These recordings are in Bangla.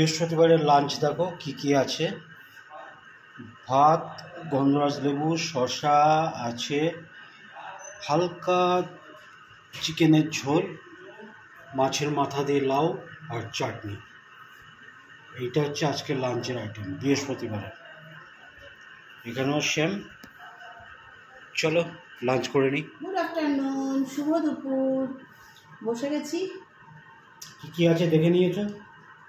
বৃহস্পতিবারের লাঞ্চ দেখো কি কি আছে। ভাত, গন্ধরাজ লেবু, শসা আছে, হালকা চিকেনের ঝোল, মাছের মাথা দিয়ে লাউ আর চাটনি। এইটা হচ্ছে আজকের লাঞ্চের আইটেম বৃহস্পতিবারে। এখানেও সেম। চলো লাঞ্চ করে নিই। গুড আফটারনুন, শুভ দুপুর। বসে গেছি। কি কি আছে দেখে নিয়েছো?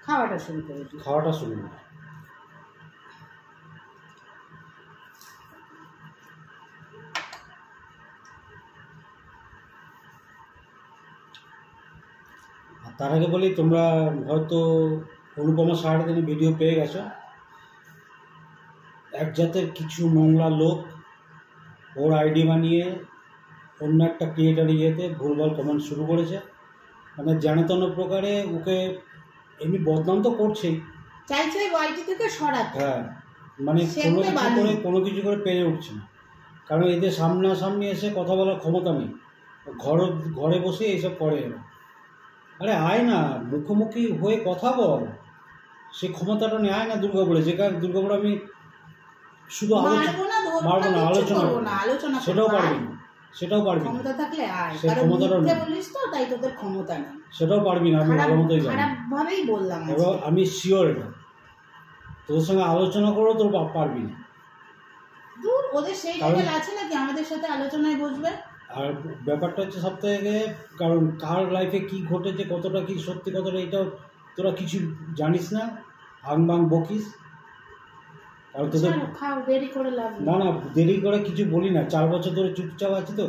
খাওয়াটা শুরু করে দিই। খাওয়াটা শুরু করো। তার আগে বলি, তোমরা হয়তো অনুপমা সারাদিনে ভিডিও পেয়ে গেছো। এক জাতের কিছু নোংরা লোক ওর আইডি বানিয়ে অন্য একটা ক্রিয়েটার ইয়েতে ভুলভাল কমেন্ট শুরু করেছে। মানে জানাতন প্রকারে ওকে এমনি বদনাম তো করছেই, চাইছে ওয়াইটি থেকে সরাতে। হ্যাঁ, মানে কোনো কিছু করে পেরে উঠছে না। কারণ এদের সামনাসামনি এসে কথা বলার ক্ষমতা নেই, ঘরে বসে এইসব করে এরা। আরে আয় না, মুখোমুখি হয়ে কথা বল, সে ক্ষমতাটা নেই। আয় না দুর্গাপুরে, যেখানে দুর্গাপুরে আমি শুধু মারবো না, আলোচনা সেটাও পারবি না, সেটাও পারবি না। ক্ষমতা থাকলে আয়, সে কারণ ক্ষমতাটা মিথ্যে নেই, বলিস তো, তাই তোদের ক্ষমতা নেই। সেটাও পারবি না, আমি ভালো মতোই জানি। খারাপ ভাবেই বললাম, এবার আমি শিওর এটা তোদের সঙ্গে আলোচনা করো তোর পারবি না। দূর, ওদের সেই লেভেল আছে নাকি আমাদের সাথে আলোচনায় বসবে? আর ব্যাপারটা হচ্ছে সব থেকে, কারণ কার লাইফে কি ঘটেছে, কতটা কি সত্যি, কতটা এটাও তোরা কিছু জানিস না, আংবাং বকিস। আর তোদের দেরি করে লাভ না, দেরি করে কিছু বলি না। 4 বছর ধরে চুপচাপ আছি তো।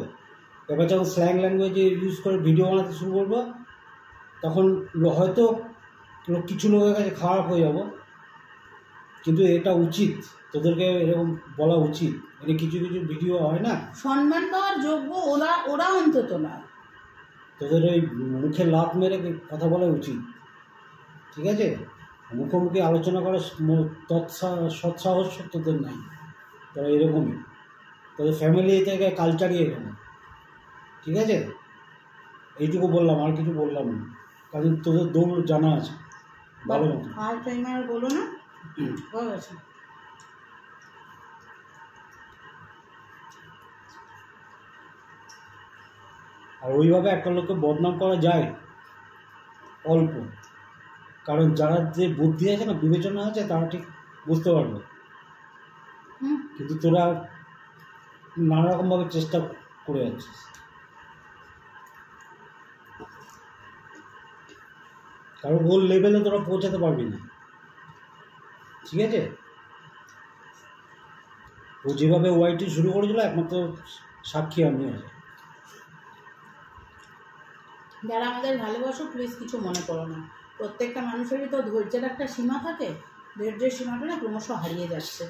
এবার যখন স্ল্যাং ল্যাঙ্গুয়েজে ইউজ করে ভিডিও বানাতে শুরু করবো, তখন হয়তো কিছু লোকের কাছে খারাপ হয়ে যাব, কিন্তু এটা উচিত, তোদেরকে এরকম বলা উচিত। এটা কিছু কিছু ভিডিও হয় না, সম্মান পাওয়ার যোগ্য ওরা অন্তত না। তোদের ওই মুখে লাত মেরে কথা বলা উচিত, ঠিক আছে? মুখোমুখি আলোচনা করার সৎসাহস তোদের নাই। তোরা এরকমই, তোদের ফ্যামিলি থেকে কালচারই এরকম, ঠিক আছে? এইটুকু বললাম, আর কিছু বললাম না, কারণ তোদের দৌড় জানা আছে ভালো মতো। আর টাইমার বলো না, হয়ে গেছে। আর ওইভাবে একটা লোককে বদনাম করা যায় অল্প, কারণ যারা যে বুদ্ধি আছে না, বিবেচনা আছে, তারা ঠিক বুঝতে পারবে। কিন্তু তোরা নানা রকমভাবে চেষ্টা করে যাচ্ছিস, কারণ ওর লেভেলে তোরা পৌঁছাতে পারবি না, ঠিক আছে? ও যেভাবে ওয়াইটি শুরু করেছিল, একমাত্র সাক্ষী আমি আছে। যারা আমাদের ভালোবাসো, প্লিজ কিছু মনে করো না। প্রত্যেকটা মানুষেরই তো ধৈর্যের একটা সীমা থাকে, ধৈর্যের সীমাটা না ক্রমশ হারিয়ে যাচ্ছে।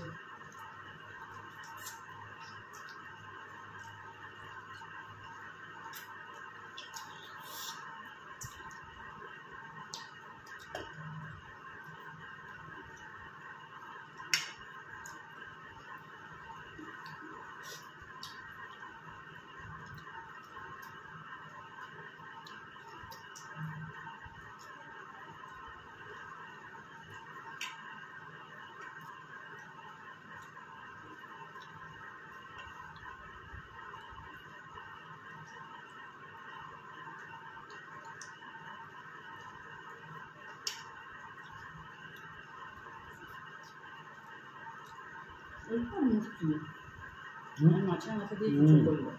মাছের মাথা দিয়ে কিছু করবো,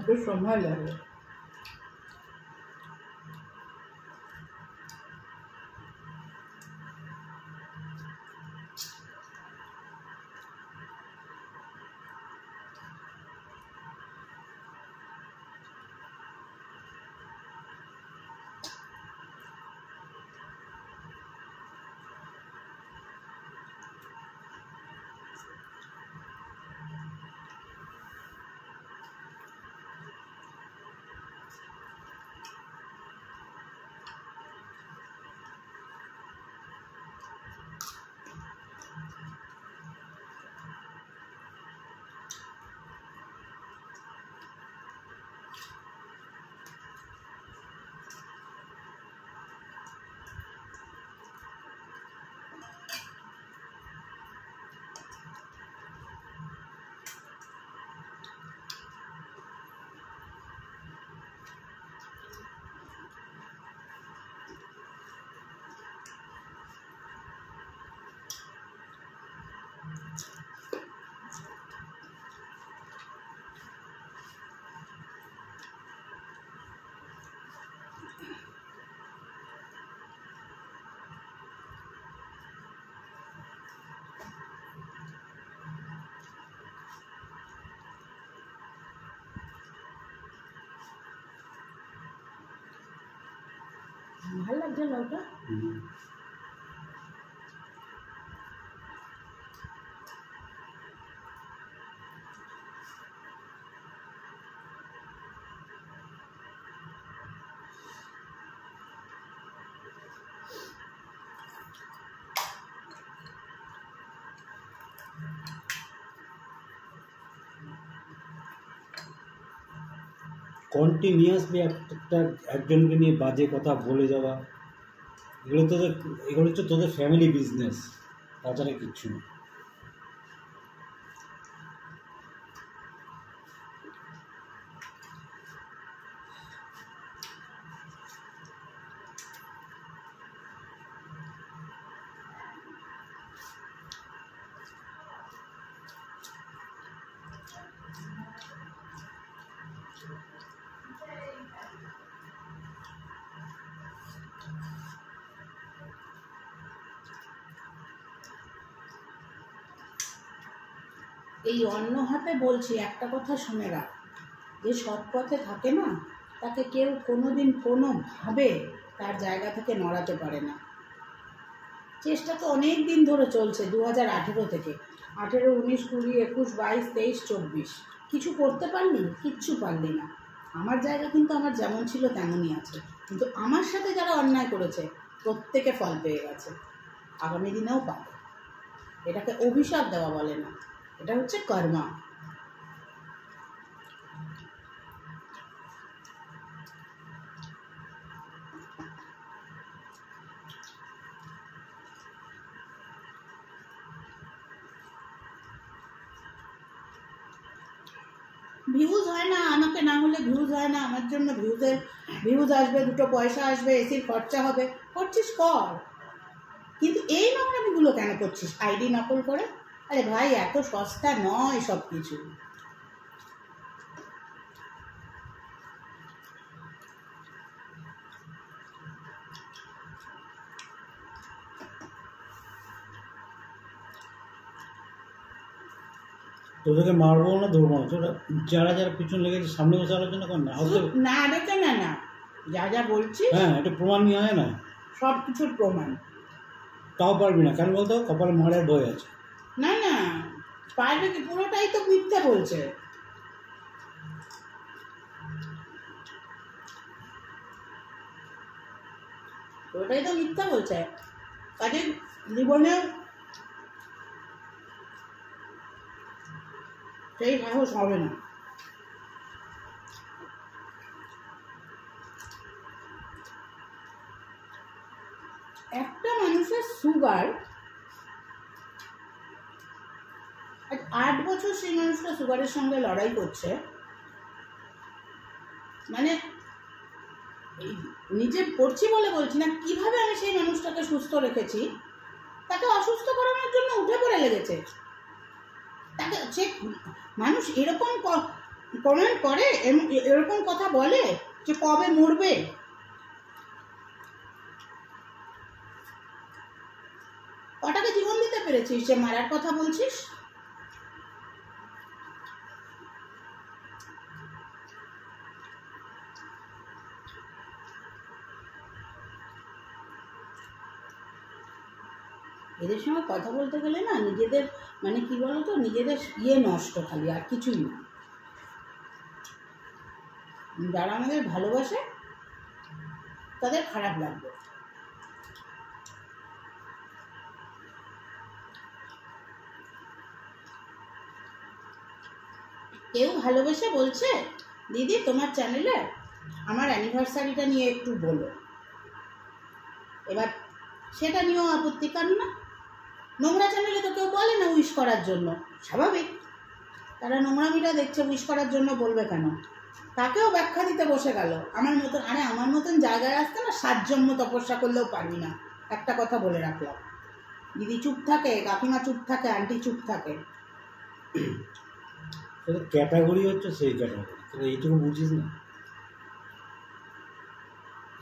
বেশ সময় লাগবে। ভালো লাগছে লাউটা। কন্টিনিউয়াসলি একটা একজনকে নিয়ে বাজে কথা বলে যাওয়া, এগুলো হচ্ছে তোদের ফ্যামিলি বিজনেস, তাছাড়া কিচ্ছু না। এই অন্য হাতে বলছি একটা কথা শুনে রাখ, যে সৎ পথে থাকে না তাকে কেউ কোনোদিন কোনোভাবে তার জায়গা থেকে নড়াতে পারে না। চেষ্টা তো অনেক দিন ধরে চলছে, 2018 থেকে, 18, 19, 20, 21, 22, 23, 24 কিছু করতে পারলি? কিচ্ছু পারলি না। আমার জায়গা কিন্তু আমার যেমন ছিল তেমনই আছে, কিন্তু আমার সাথে যারা অন্যায় করেছে প্রত্যেকে ফল পেয়ে গেছে, আগামী দিনেও পাবে। এটাকে অভিশাপ দেওয়া বলে না, এটা হচ্ছে কর্মা। ভিউজ হয় না, আমাকে না হলে ভিউজ হয় না, আমার জন্য ভিউজ আসবে, 2 পয়সা আসবে, এসির খরচা হবে, করছিস কর, কিন্তু এই নোংরামিগুলো কেন করছিস আইডি নকল করে? আরে ভাই, এত সস্তা নয় সব কিছু। তোদেরকে মারবো না, ধরবো না, তোরা যারা যারা পিছন লেগেছে সামনে বসে আলোচনা কর না। না আলোচনা না, যা যা বলছি হ্যাঁ, এটা প্রমাণ নিয়ে হয় না, সব কিছুর প্রমাণ। তাও পারবি না কেন বলতো? কপালে মারার ভয় আছে। না না, পারবে কি? পুরোটাই তো মিথ্যা বলছে। পুরোটাই তো মিথ্যা বলছে, কাজে জীবনে সেই সাহস হবে না। একটা মানুষের সুগার, 8 বছর সেই মানুষটা সুগারের সঙ্গে লড়াই করছে, মানে নিজে পড়ছি বলে বলছি না, কিভাবে আমি সেই মানুষটাকে সুস্থ রেখেছি, তাকে অসুস্থ করানোর জন্য উঠে পড়ে লেগেছে। তাকে সে মানুষ এরকম কমেন্ট করে, এরকম কথা বলে যে কবে মরবে। কটাকে জীবন দিতে পেরেছিস যে মারার কথা বলছিস? এদের সঙ্গে কথা বলতে গেলে না নিজেদের মানে কি বলতো, নিজেদের নষ্ট খালি, আর কিছুই না। যারা আমাদের ভালোবাসে তাদের খারাপ লাগবে। কেউ ভালোবেসে বলছে, দিদি তোমার চ্যানেলে আমার অ্যানিভার্সারিটা নিয়ে একটু বলো, এবার সেটা নিয়েও আপত্তি, কারণ না নোংরা চ্যানেলে তো কেউ বলে না উইশ করার জন্য, স্বাভাবিক, তারা নোংরামিটা দেখছে, উইশ করার জন্য বলবে কেন? তাকেও ব্যাখ্যা দিতে বসে গেল আমার মতন। আরে আমার মতন জায়গায় আসতে না 7 জন্ম তপস্যা করলেও পারবি না, একটা কথা বলে রাখলাম। দিদি চুপ থাকে, কাকিমা চুপ থাকে, আন্টি চুপ থাকে। ক্যাটাগরি হচ্ছে সেই ক্যাটাগরি, এইটুকু বুঝিস না?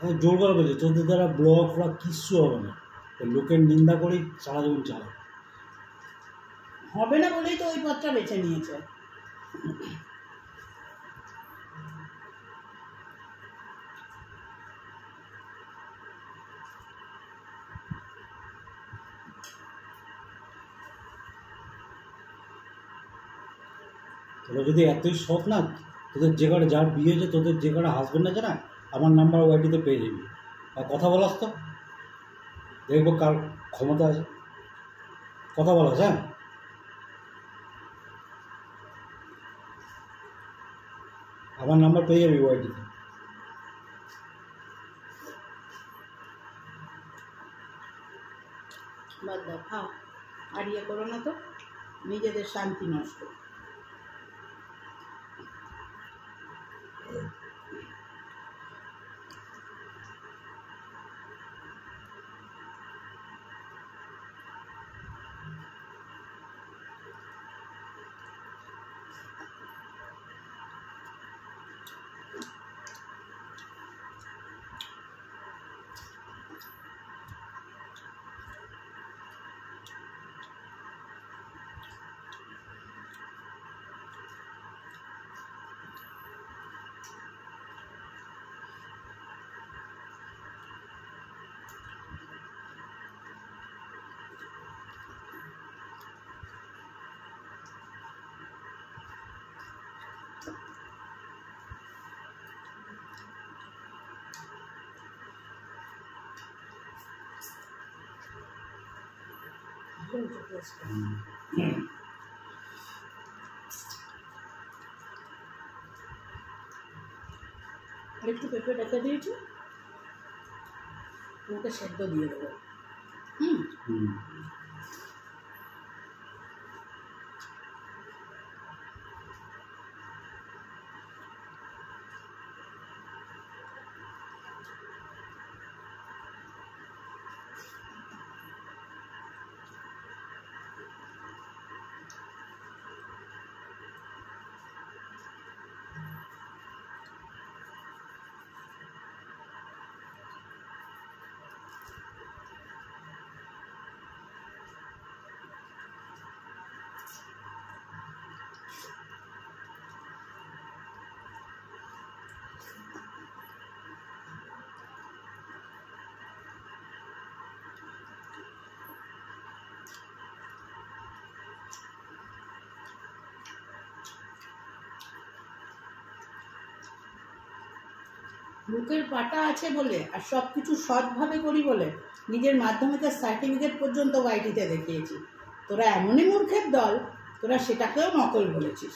হ্যাঁ, জোর করে বলছে তোদের দ্বারা ব্লগ ফ্লগ কিচ্ছু হবে না, লোকের নিন্দা করেই সারা জীবন চালাবে। হবে না বলেই তো ওই পথটা বেছে নিয়েছে। তোরা যদি এতই সৎ না, তোদের যে কটা যার বিয়ে হয়েছে, তোদের যে কটা হাজব্যান্ড আছে না, আমার নাম্বার ওয়াইটিতে পেয়ে যাবি। আর কথা বলাস তো, দেখবো কার ক্ষমতা আছে। কথা বলাস, হ্যাঁ? আমার নাম্বার পেয়ে যাবি ওয়াইটিতে। বাদ দাও, খাও। আর ইয়ে করো না তো, নিজেদের শান্তি নষ্ট। একটু পেঁপে রেখে দিয়েছি, ওকে সেদ্ধ দিয়ে দেবো। বুকের পাটা আছে বলে আর সব কিছু সৎভাবে করি বলে নিজের মাধ্যমিকের সার্টিফিকেট পর্যন্ত ওয়াইটিতে দেখিয়েছি। তোরা এমনই মূর্খের দল, তোরা সেটাকেও নকল বলেছিস।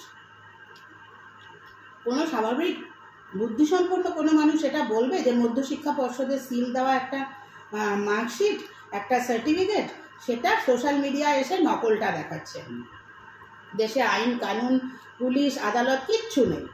কোনো স্বাভাবিক বুদ্ধিসম্পন্ন কোনো মানুষ এটা বলবে যে মধ্যশিক্ষা পর্ষদের সিল দেওয়া একটা মার্কশিট, একটা সার্টিফিকেট, সেটা সোশ্যাল মিডিয়ায় এসে নকলটা দেখাচ্ছে। দেশে আইন কানুন, পুলিশ, আদালত কিচ্ছু নেই।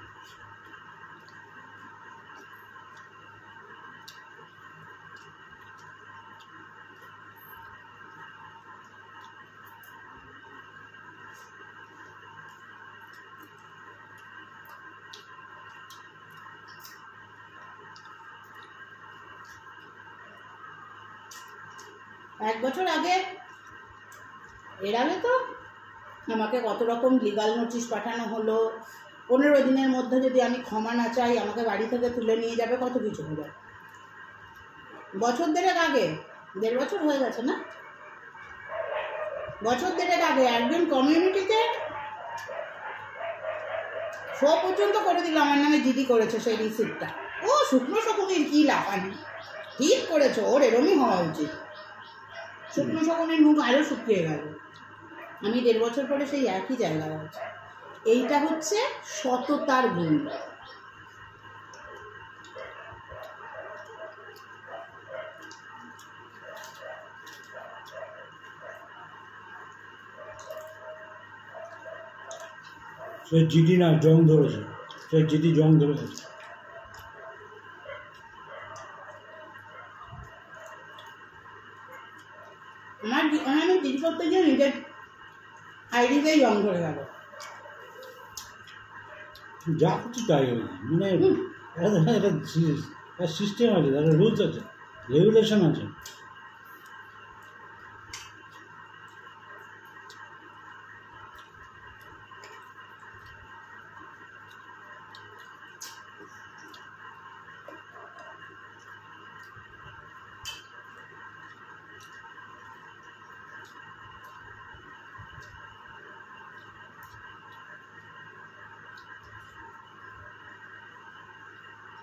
এক বছর আগে এর আগে তো আমাকে কত রকম লিগাল নোটিশ পাঠানো হলো। 15 দিনের মধ্যে যদি আমি ক্ষমা না চাই আমাকে বাড়ি থেকে তুলে নিয়ে যাবে, কত কিছু হয়ে যায়। বছর দেড়েক আগে, 1.5 বছর হয়ে গেছে না, বছর দেড়েক আগে একজন কমিউনিটিতে শো পর্যন্ত করে দিল, আমার নামে জিডি করেছে সেই রিসিপ্টটা। ও শুকনো শকুনির কি লাফানি, ঠিক করেছো, ওর এরমই হওয়া উচিত। শুকনো শকুনির মুখ আরও শুকিয়ে গেল। আমি 1.5 বছর পরে সেই একই জায়গায় আছি। এইটা হচ্ছে সততার গুণ। সে জিডি না, জং ধরেছে, সে জিডি জং ধরে গেছে। আমি জিডি করতে গিয়ে নিজের আইডিতেই জং ধরে গেল। যা কিছু তাই হয়েছে, মানে একটা সিস্টেম আছে, একটা রুলস আছে, রেগুলেশন আছে।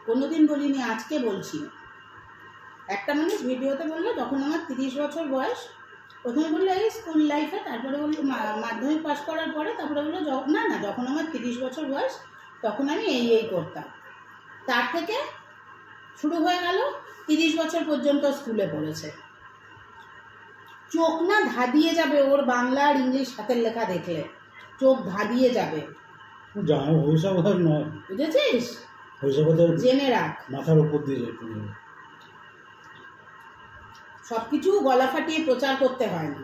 কোনোদিন বলিনি, আজকে বলছি। একটা মানুষ ভিডিওতে বললো যখন আমার 30 বছর বয়স, প্রথমে বললো এই স্কুল লাইফে, তারপরে বললো মাধ্যমিক পাস করার পরে, তারপরে বললো না না যখন আমার 30 বছর বয়স তখন আমি এই করতাম। তার থেকে শুরু হয়ে গেল 30 বছর পর্যন্ত স্কুলে পড়েছে। চোখ না ধাঁধিয়ে যাবে ওর বাংলা আর ইংলিশ হাতের লেখা দেখলে, চোখ ধাঁধিয়ে যাবে। নয়, বুঝেছিস? জেনে রাখ, মাথার উপর দিয়ে যায়। সবকিছু গলা ফাটিয়ে প্রচার করতে হয় না।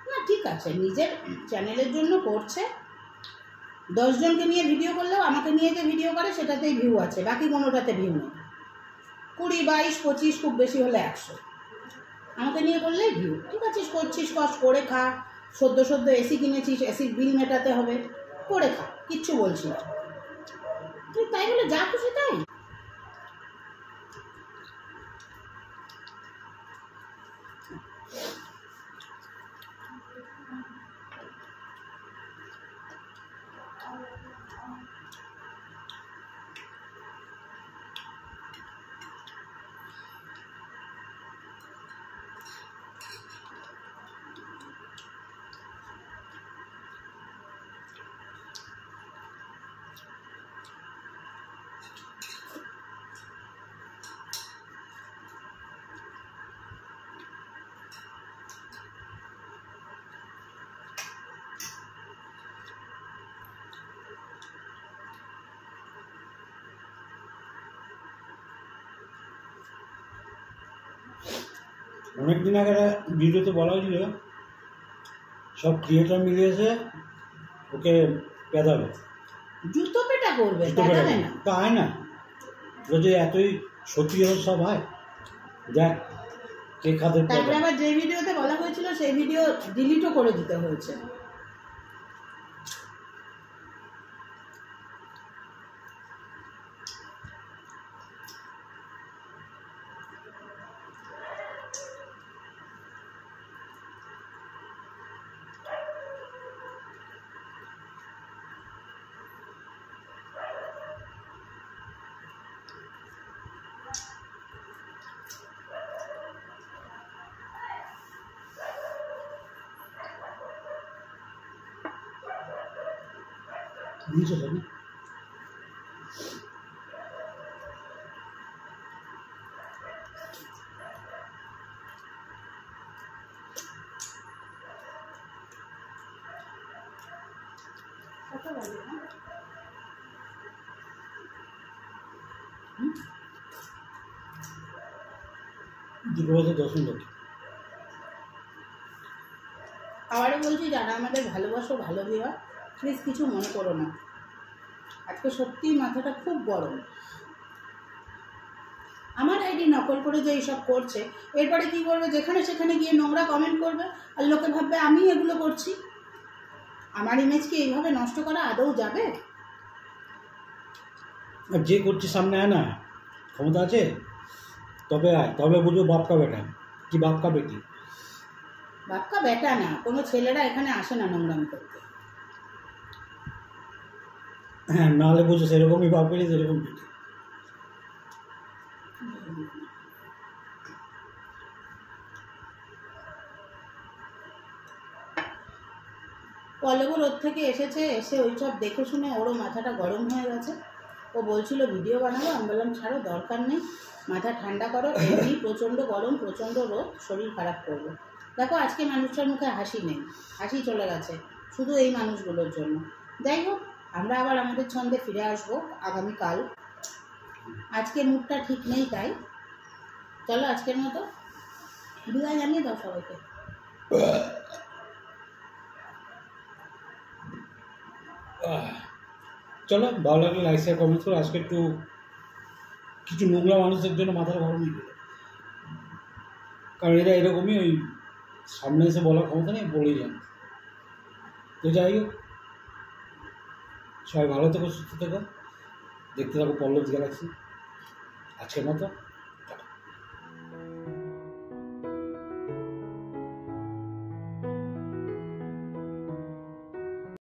না ঠিক আছে, নিজের চ্যানেলের জন্য করছে। 10 জনকে নিয়ে ভিডিও করলেও আমাকে নিয়ে যে ভিডিও করে সেটাতেই ভিউ আছে, বাকি কোনোটাতে ভিউ নেই। 20, 22, 25, খুব বেশি হলে 100। আমাকে নিয়ে করলেই ভিউ। ঠিক আছে, করছিস কষ্ট করে খা, সদ্য এসি কিনেছিস, এসির বিল মেটাতে হবে, করে খা, কিচ্ছু বলছি না। তুই তাই বলে যা খুশি তাই। অনেকদিন আগে ভিডিওতে বলা হয়েছিল সব ক্রিয়েটার মিলে এসে ওকে পেদাবে, জুতো পেটা করবে, তাই না? যদি এতই সত্যি সব হয়, দেখ কে খাদের। তারপরে আবার যে ভিডিওতে বলা হয়েছিল সেই ভিডিও ডিলিটও করে দিতে হয়েছে। বুঝছো না? আবারও বলছি, যারা আমাদের ভালোবাসো, ভালো বিয়া, প্লিজ কিছু মনে করো না। আজকে সত্যিই মাথাটা খুব গরম। আমার আইডি নকল করে যে এইসব করছে, এরপরে কি করবে? যেখানে সেখানে গিয়ে নোংরা কমেন্ট করবে, আর লোকে ভাববে আমি এগুলো করছি। আমার ইমেজ কি এইভাবে নষ্ট করা আদৌ যাবে? যে করছে সামনে আয় না, ক্ষমতা আছে তবে আয়, তবে বুঝবো বাপকা বেটা কি বাপকা বেটি। বাপকা বেটা না, কোনো ছেলেরা এখানে আসে না নোংরামি করতে। হ্যাঁ, নাহলে বুঝো সেরকমই বাপ বেটি, সেরকম বেটি। পল্লব রোদ থেকে এসেছে, এসে ওইসব দেখে শুনে ওরও মাথাটা গরম হয়ে গেছে। ও বলছিল ভিডিও বানাবো, আমি বললাম ছাড়ো, দরকার নেই, মাথা ঠান্ডা করো, এমনি প্রচণ্ড গরম, প্রচণ্ড রোদ, শরীর খারাপ করবে। দেখো আজকে মানুষটার মুখে হাসি নেই, হাসি চলে গেছে শুধু এই মানুষগুলোর জন্য। যাই হোক, আমরা আবার আমাদের ছন্দে ফিরে আসবো আগামীকাল। আজকে মুডটা ঠিক নেই, তাই চলো আজকের মতো বিদায় জানিয়ে দাও সবাইকে। চলো, ভালো লাগলে লাইক শেয়ার কমেন্ট করো। আজকে একটু কিছু নোংরা মানুষদের জন্য মাথাটা গরম হয়ে গেল, কারণ এরা এরকমই, ওই সামনে এসে বলার ক্ষমতা নেই, বলেই যান। তো যাই হোক, সবাই ভালো থেকো, সুস্থ থেকো, দেখতে থাকো পল্লব গ্যালাক্সি। আজকের মতো